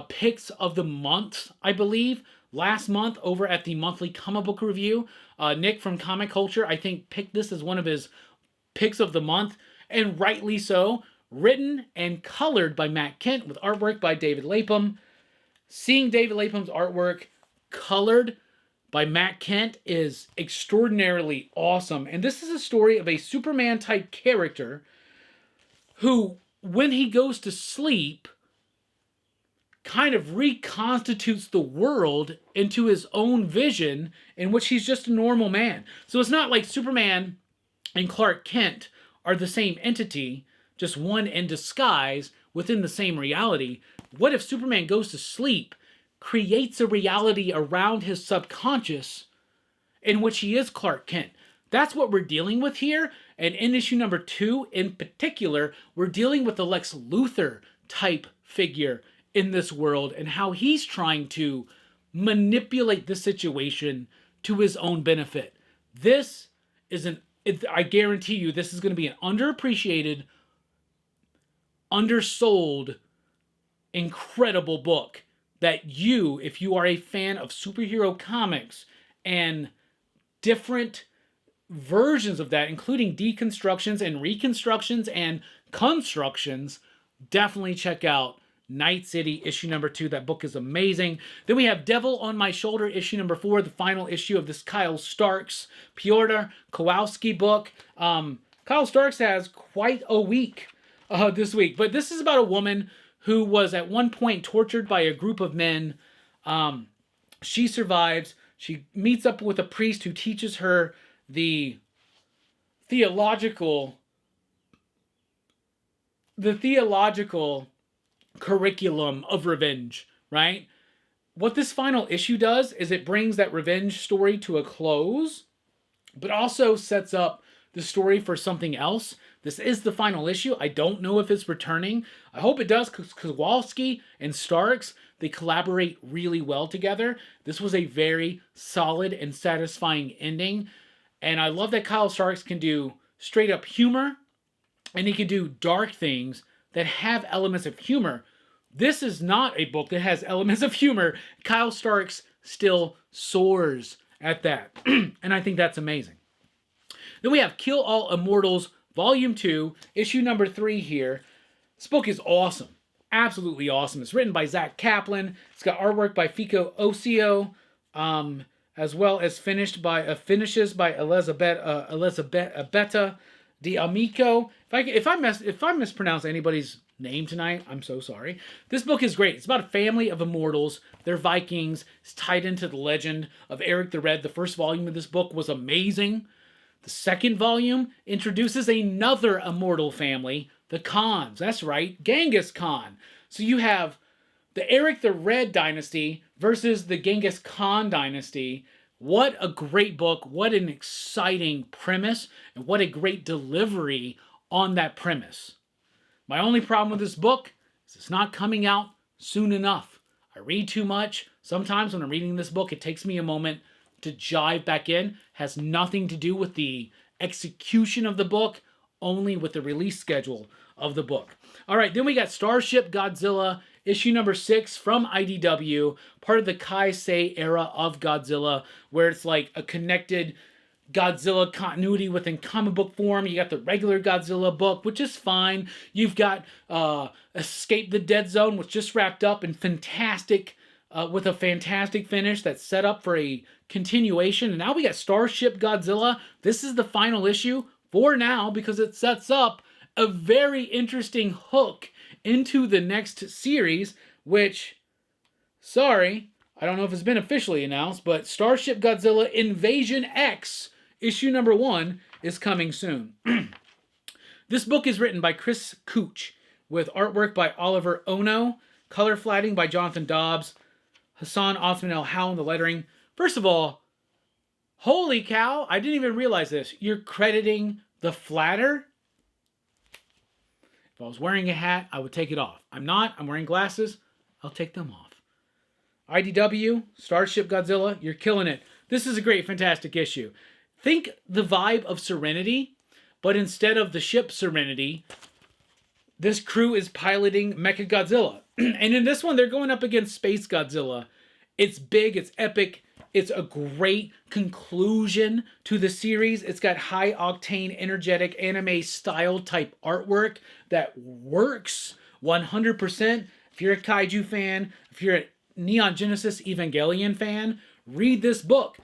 [SPEAKER 1] picks of the month, I believe. Last month over at the monthly comic book review. Nick from Comic Culture, I think, picked this as one of his picks of the month. And rightly so. Written and colored by Matt Kent with artwork by David Lapham. Seeing David Lapham's artwork colored by Matt Kent is extraordinarily awesome. And this is a story of a Superman-type character who, when he goes to sleep, kind of reconstitutes the world into his own vision in which he's just a normal man. So it's not like Superman and Clark Kent are the same entity, just one in disguise within the same reality. What if Superman goes to sleep, creates a reality around his subconscious in which he is Clark Kent? That's what we're dealing with here. And in issue number 2 in particular, we're dealing with the Lex Luthor type figure in this world and how he's trying to manipulate the situation to his own benefit. This is I guarantee you, this is going to be an underappreciated, undersold, incredible book that you, if you are a fan of superhero comics and different versions of that, including deconstructions and reconstructions and constructions, definitely check out Night City, issue number 2. That book is amazing. Then we have Devil on My Shoulder, issue number 4, the final issue of this Kyle Starks, Piotr Kowalski book. Kyle Starks has quite a week this week, but this is about a woman who was at one point tortured by a group of men. She survives. She meets up with a priest who teaches her the theological curriculum of revenge, right? What this final issue does is it brings that revenge story to a close, but also sets up the story for something else. This is the final issue. I don't know if it's returning. I hope it does, because Kowalski and Starks, they collaborate really well together. This was a very solid and satisfying ending. And I love that Kyle Starks can do straight up humor, and he can do dark things that have elements of humor. This is not a book that has elements of humor. Kyle Starks still soars at that. And I think that's amazing. Then we have Kill All Immortals, Volume 2, issue number 3 here. This book is awesome. Absolutely awesome. It's written by Zach Kaplan. It's got artwork by Fico Ocio, as well as finishes by Elizabetta D'Amico. If I mispronounce anybody's name tonight, I'm so sorry. This book is great. It's about a family of immortals. They're Vikings. It's tied into the legend of Eric the Red. The first volume of this book was amazing. The second volume introduces another immortal family, the Khans. That's right, Genghis Khan. So you have the Eric the Red dynasty versus the Genghis Khan dynasty. What a great book. What an exciting premise. And what a great delivery on that premise. My only problem with this book is it's not coming out soon enough. I read too much. Sometimes when I'm reading this book, it takes me a moment to jive back in. Has nothing to do with the execution of the book, only with the release schedule of the book. All right, then we got Starship Godzilla, issue number 6 from IDW, part of the Kaisei era of Godzilla, where it's like a connected Godzilla continuity within comic book form. You got the regular Godzilla book, which is fine. You've got Escape the Dead Zone, which just wrapped up and fantastic, with a fantastic finish that's set up for a continuation. And now we got Starship Godzilla. This is the final issue for now because it sets up a very interesting hook into the next series, which, sorry, I don't know if it's been officially announced, but Starship Godzilla Invasion X issue number 1 is coming soon. This book is written by Chris Couch with artwork by Oliver Ono, color flatting by Jonathan Dobbs, Hassan Othman El Howe in the lettering. First of all, holy cow, I didn't even realize this. You're crediting the flatter? If I was wearing a hat, I would take it off. I'm not. I'm wearing glasses. I'll take them off. IDW, Starship Godzilla, you're killing it. This is a great, fantastic issue. Think the vibe of Serenity, but instead of the ship Serenity, this crew is piloting Mechagodzilla. And in this one, they're going up against Space Godzilla. It's big, it's epic, it's a great conclusion to the series. It's got high-octane, energetic, anime-style type artwork that works 100%. If you're a Kaiju fan, if you're a Neon Genesis Evangelion fan, read this book.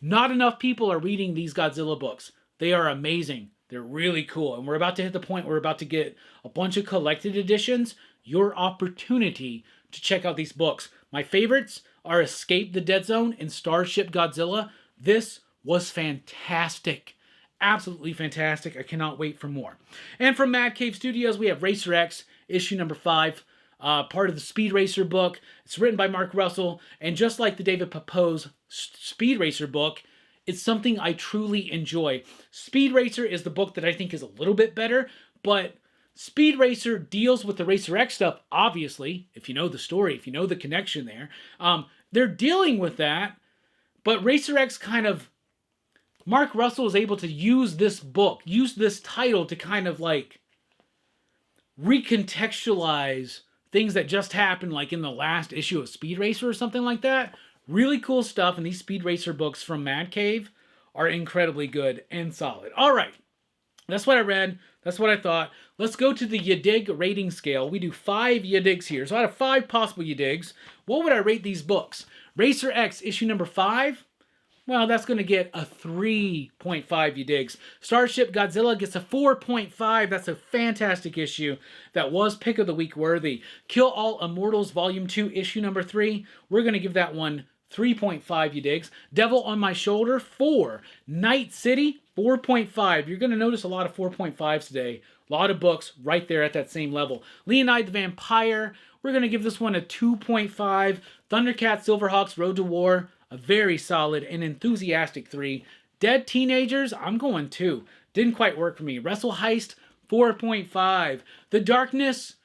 [SPEAKER 1] Not enough people are reading these Godzilla books. They are amazing. They're really cool. And we're about to hit the point where we're about to get a bunch of collected editions. Your opportunity to check out these books. My favorites are Escape the Dead Zone and Starship Godzilla. This was fantastic. Absolutely fantastic. I cannot wait for more. And from Mad Cave Studios, we have Racer X, issue number 5. Part of the Speed Racer book. It's written by Mark Russell, and just like the David Papeau's Speed Racer book, it's something I truly enjoy. Speed Racer is the book that I think is a little bit better, but Speed Racer deals with the Racer X stuff, obviously, if you know the story, if you know the connection there. They're dealing with that, but Racer X kind of, Mark Russell is able to use this book, use this title to kind of like recontextualize things that just happened, like in the last issue of Speed Racer or something like that. Really cool stuff, and these Speed Racer books from Mad Cave are incredibly good and solid. All right, that's what I read. That's what I thought. Let's go to the Yadig rating scale. We do 5 Yadigs here. So out of 5 possible Yadigs, what would I rate these books? Racer X, issue number 5. Well, that's going to get a 3.5 Yadigs. Starship Godzilla gets a 4.5. That's a fantastic issue. That was Pick of the Week worthy. Kill All Immortals Volume 2, issue number 3. We're going to give that one 3.5 Yadigs. Devil on My Shoulder, 4. Night City, 4.5. You're going to notice a lot of 4.5s today. A lot of books right there at that same level. Leonide the Vampire, we're going to give this one a 2.5. Thundercats, Silverhawks, Road to War, a very solid and enthusiastic 3. Dead Teenagers, I'm going 2. Didn't quite work for me. Wrestle Heist, 4.5. The Darkness,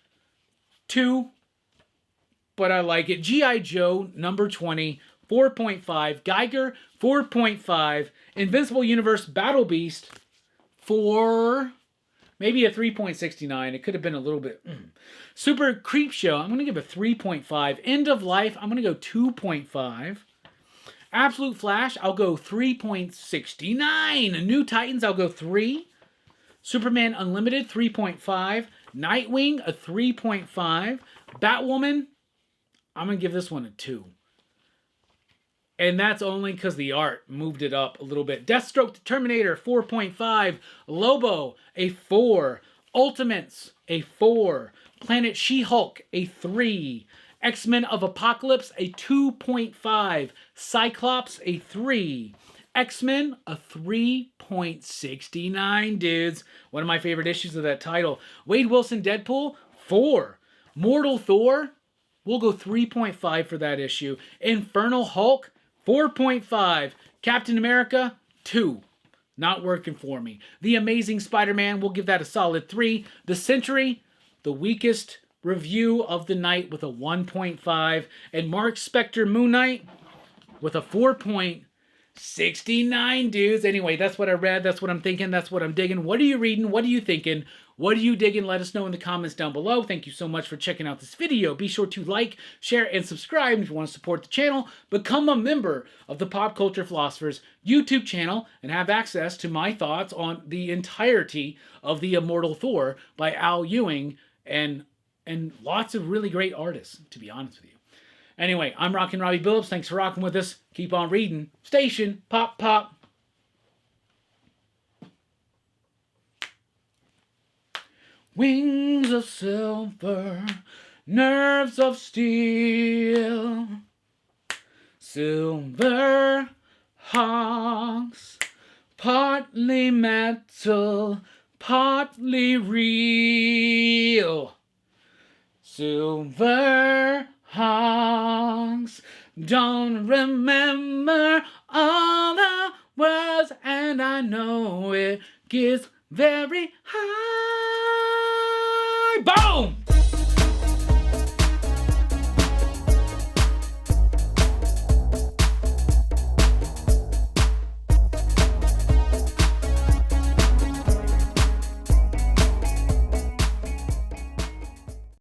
[SPEAKER 1] 2. But I like it. G.I. Joe, number 20, 4.5. Geiger, 4.5. Invincible Universe, Battle Beast, 4. Maybe a 3.69. It could have been a little bit. Super Creepshow, I'm going to give a 3.5. End of Life, I'm going to go 2.5. Absolute Flash, I'll go 3.69. New Titans, I'll go 3. Superman Unlimited, 3.5. Nightwing, a 3.5. Batwoman, I'm going to give this one a 2. And that's only because the art moved it up a little bit. Deathstroke to Terminator, 4.5. Lobo, a 4. Ultimates, a 4. Planet She-Hulk, a 3. X-Men of Apocalypse, a 2.5. Cyclops, a 3. X-Men, a 3.69, dudes. One of my favorite issues of that title. Wade Wilson Deadpool, 4. Mortal Thor, we'll go 3.5 for that issue. Infernal Hulk, 4.5. Captain America, 2. Not working for me. The Amazing Spider-Man, we'll give that a solid 3. The Sentry, the weakest review of the night with a 1.5, and Mark Spector Moon Knight with a 4.69, dudes. Anyway, that's what I read. That's what I'm thinking. That's what I'm digging. What are you reading? What are you thinking? What are you digging? Let us know in the comments down below. Thank you so much for checking out this video. Be sure to like, share, and subscribe if you want to support the channel. Become a member of the Pop Culture Philosophers YouTube channel and have access to my thoughts on the entirety of The Immortal Thor by Al Ewing and lots of really great artists, to be honest with you. Anyway, I'm Rockin' Robbie Billups. Thanks for rocking with us. Keep on reading. Station. Pop, pop. Wings of silver, nerves of steel, Silverhawks, partly metal, partly real. Silverhawks don't remember all the words, and I know it gets very high. Boom!